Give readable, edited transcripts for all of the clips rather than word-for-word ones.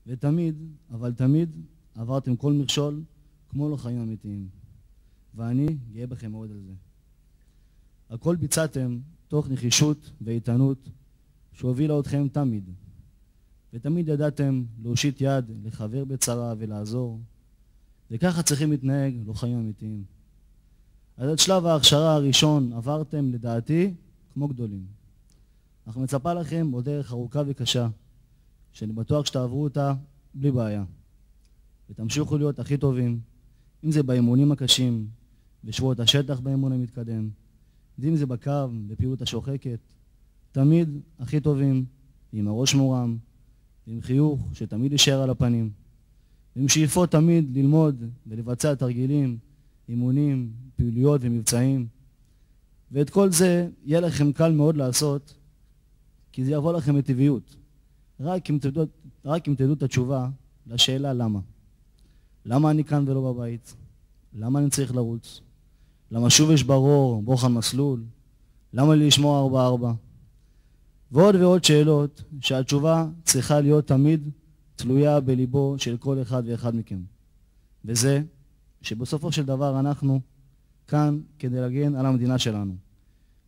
ותמיד, אבל תמיד, עברתם כל מכשול כמו לחיים אמיתיים. ואני גאה בכם מאוד על זה. הכל ביצעתם תוך נחישות ואיתנות שהובילה אתכם תמיד. ותמיד ידעתם להושיט יד לחבר בצרה ולעזור. וככה צריכים להתנהג לחיים אמיתיים. אז את שלב ההכשרה הראשון עברתם לדעתי כמו גדולים. אך מצפה לכם עוד דרך ארוכה וקשה, שאני בטוח שתעברו אותה בלי בעיה. ותמשיכו להיות הכי טובים, אם זה באימונים הקשים, בשבועות השטח באימון המתקדם, אם זה בקו, בפעילות השוחקת, תמיד הכי טובים, עם הראש מורם, עם חיוך שתמיד יישאר על הפנים, עם שאיפות תמיד ללמוד ולבצע תרגילים, אימונים, פעילויות ומבצעים. ואת כל זה יהיה לכם קל מאוד לעשות, כי זה יבוא לכם בטבעיות. רק אם תדעו את התשובה לשאלה למה. למה אני כאן ולא בבית? למה אני צריך לרוץ? למה שוב יש ברור, בוחן מסלול? למה לי לשמור 4-4? ועוד ועוד שאלות שהתשובה צריכה להיות תמיד תלויה בליבו של כל אחד ואחד מכם. וזה שבסופו של דבר אנחנו כאן כדי להגן על המדינה שלנו.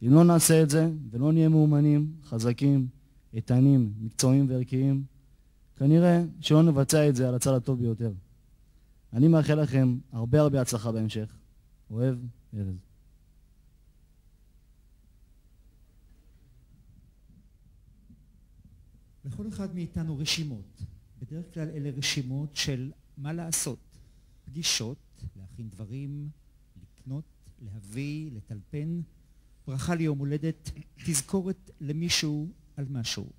אם לא נעשה את זה ולא נהיה מאומנים, חזקים, איתנים, מקצועיים וערכיים, כנראה שלא נבצע את זה על הצד הטוב ביותר. אני מאחל לכם הרבה הצלחה בהמשך. אוהב, ארז. לכל אחד מאיתנו רשימות. בדרך כלל אלה רשימות של מה לעשות. פגישות, להכין דברים, לקנות, להביא, לטלפן, ברכה ליום הולדת, תזכורת למישהו על משהו.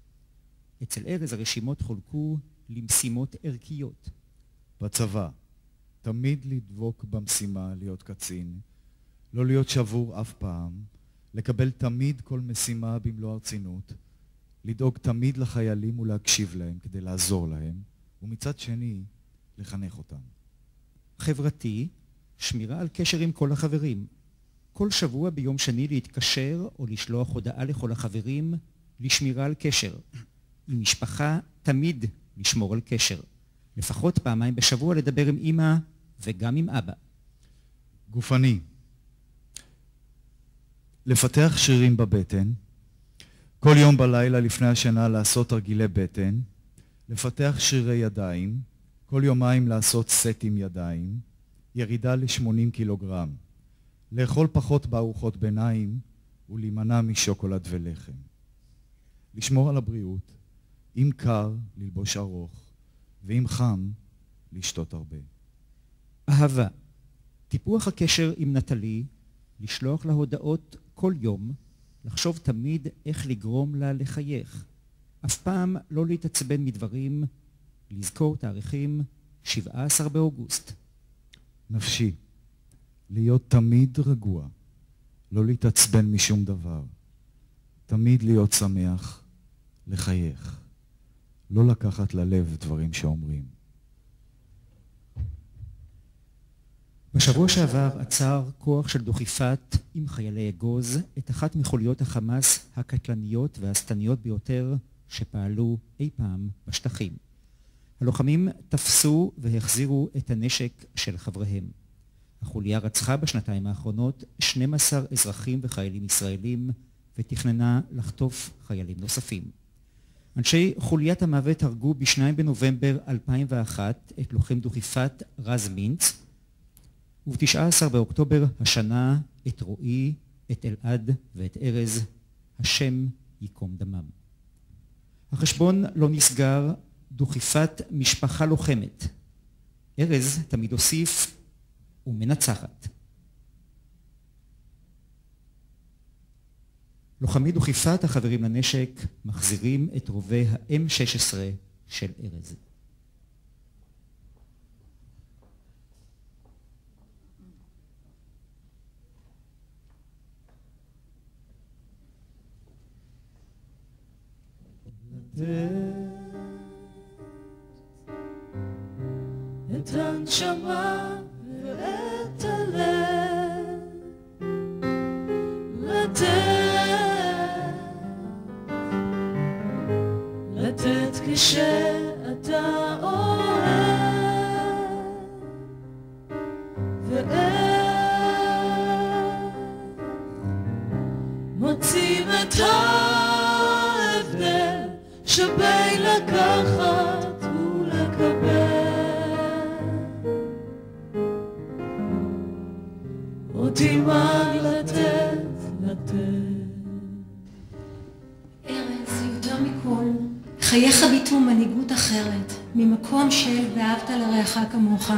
אצל ארז הרשימות חולקו למשימות ערכיות. בצבא, תמיד לדבוק במשימה להיות קצין, לא להיות שבור אף פעם, לקבל תמיד כל משימה במלוא הרצינות, לדאוג תמיד לחיילים ולהקשיב להם כדי לעזור להם, ומצד שני, לחנך אותם. חברתי, שמירה על קשר עם כל החברים. כל שבוע ביום שני להתקשר או לשלוח הודעה לכל החברים לשמירה על קשר. עם משפחה תמיד לשמור על קשר. לפחות פעמיים בשבוע לדבר עם אמא וגם עם אבא. גופני, לפתח שרירים בבטן, כל יום בלילה לפני השינה לעשות תרגילי בטן, לפתח שרירי ידיים, כל יומיים לעשות סט עם ידיים, ירידה ל-80 קילוגרם, לאכול פחות בארוחות ביניים ולהימנע משוקולד ולחם. לשמור על הבריאות, אם קר ללבוש ארוך, ואם חם לשתות הרבה. אהבה, טיפוח הקשר עם נטלי, לשלוח לה הודעות כל יום, לחשוב תמיד איך לגרום לה לחייך. אף פעם לא להתעצבן מדברים, לזכור תאריכים 17 באוגוסט. נפשי, להיות תמיד רגוע, לא להתעצבן משום דבר, תמיד להיות שמח, לחייך, לא לקחת ללב דברים שאומרים. בשבוע שעבר עצר כוח של דוכיפת עם חיילי אגוז את אחת מחוליות החמאס הקטלניות והשטניות ביותר שפעלו אי פעם בשטחים. הלוחמים תפסו והחזירו את הנשק של חבריהם. החוליה רצחה בשנתיים האחרונות 12 אזרחים וחיילים ישראלים ותכננה לחטוף חיילים נוספים. אנשי חוליית המוות הרגו ב-2 בנובמבר 2001 את לוחם דוכיפת רז מינץ, וב-19 באוקטובר השנה את רועי, את אלעד ואת ארז, השם ייקום דמם. החשבון לא נסגר, דוכיפת משפחה לוחמת. ארז תמיד הוסיף ומנצחת. לוחמי דוכיפת החברים לנשק מחזירים את רובי ה-M16 של ארז. את הנשמה ואת הלב לתת כשאתה אתה אוהב ואיך מוצאים את ההבדל שבין לקחת ולקבל. עוד תלמד לתת. ארז, יותר מכל, חייך ביטאו מנהיגות אחרת, ממקום של ואהבת לרעך כמוך.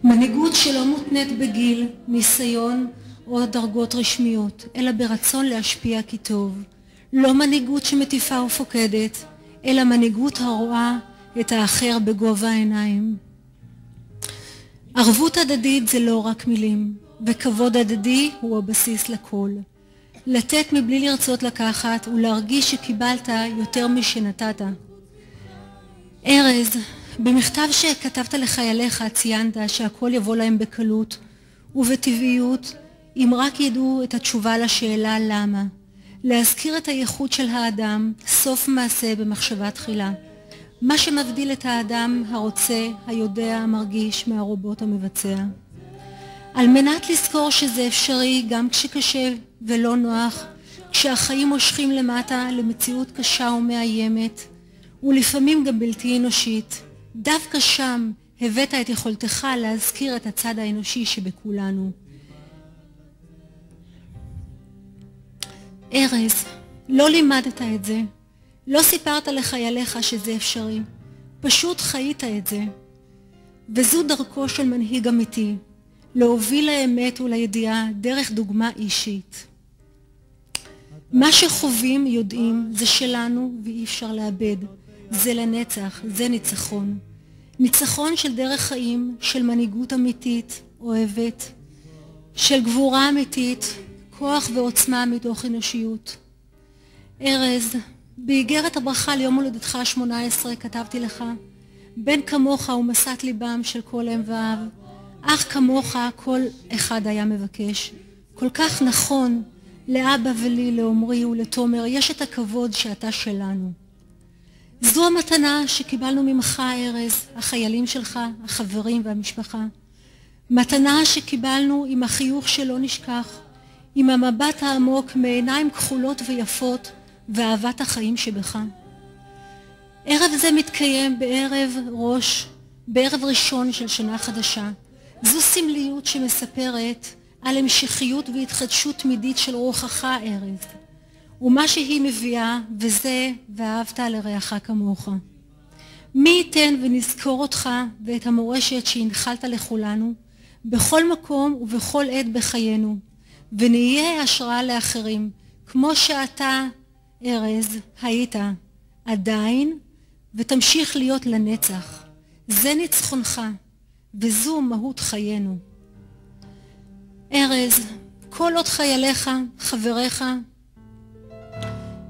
מנהיגות שלא מותנית בגיל, ניסיון או דרגות רשמיות, אלא ברצון להשפיע כי טוב. לא מנהיגות שמטיפה ופוקדת, אלא מנהיגות הרואה את האחר בגובה העיניים. ערבות הדדית זה לא רק מילים, וכבוד הדדי הוא הבסיס לכל. לתת מבלי לרצות לקחת ולהרגיש שקיבלת יותר משנתת. ארז, במכתב שכתבת לחייליך ציינת שהכל יבוא להם בקלות ובטבעיות אם רק ידעו את התשובה לשאלה למה. להזכיר את הייחוד של האדם, סוף מעשה במחשבה תחילה. מה שמבדיל את האדם הרוצה, היודע, המרגיש מהרובוט המבצע. על מנת לזכור שזה אפשרי גם כשקשה ולא נוח, כשהחיים מושכים למטה למציאות קשה ומאיימת, ולפעמים גם בלתי אנושית, דווקא שם הבאת את יכולתך להזכיר את הצד האנושי שבכולנו. ארז, לא לימדת את זה, לא סיפרת לחייליך שזה אפשרי, פשוט חיית את זה. וזו דרכו של מנהיג אמיתי, להוביל לאמת ולידיעה דרך דוגמה אישית. מה שחווים יודעים זה שלנו ואי אפשר לאבד, זה לנצח, זה ניצחון. ניצחון של דרך חיים, של מנהיגות אמיתית, אוהבת, של גבורה אמיתית, כוח ועוצמה מתוך אנושיות. ארז, באיגרת הברכה ליום הולדתך ה-18 כתבתי לך, בן כמוך הוא משאת ליבם של כל אם ואב, אך כמוך כל אחד היה מבקש. כל כך נכון, לאבא ולי, לעומרי ולתומר, יש את הכבוד שאתה שלנו. זו המתנה שקיבלנו ממך, ארז, החיילים שלך, החברים והמשפחה. מתנה שקיבלנו עם החיוך שלא נשכח, עם המבט העמוק מעיניים כחולות ויפות ואהבת החיים שבך. ערב זה מתקיים בערב ראשון של שנה חדשה. זו סמליות שמספרת על המשכיות והתחדשות תמידית של רוחך, ארז, ומה שהיא מביאה, וזה ואהבת לרעך כמוך. מי ייתן ונזכור אותך ואת המורשת שהנחלת לכולנו בכל מקום ובכל עת בחיינו, ונהיה השראה לאחרים, כמו שאתה, ארז, היית עדיין ותמשיך להיות לנצח. זה ניצחונך וזו מהות חיינו. ארז, כל עוד חייליך, חבריך,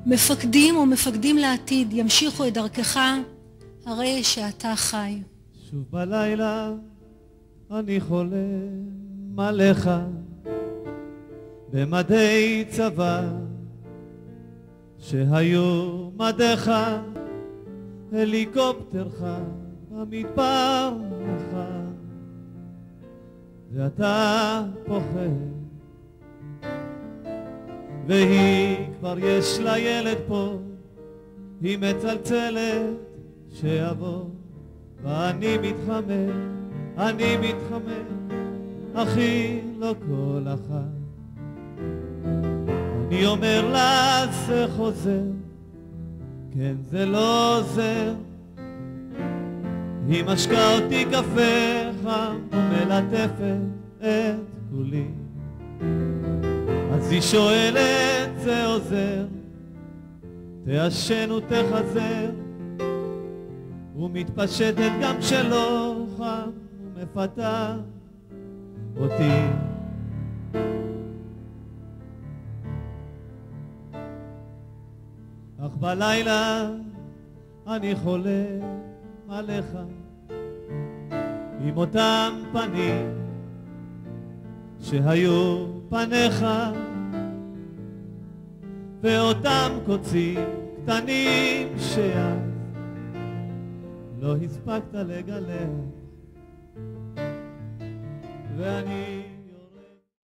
מפקדים ומפקדים לעתיד ימשיכו את דרכך, הרי שאתה חי. שוב בלילה אני חולם עליך במדי צבא שהיו מדיך, הליקופטרך במדבר לך, ואתה פוחד והיא כבר יש לה ילד פה, היא מצלצלת שיבוא, ואני מתחמם, אחי לא כל אחד. אני אומר לה זה חוזר, כן זה לא עוזר, היא משקה אותי קפה חם ומלטפת את כולי, אז היא שואלת זה עוזר, תעשן ותחזר, ומתפשטת גם שלא חם ומפתה אותי. אך בלילה אני חולם עליך עם אותם פנים שהיו פניך, ואותם קוצים קטנים שאז לא הספקת לגלח, ואני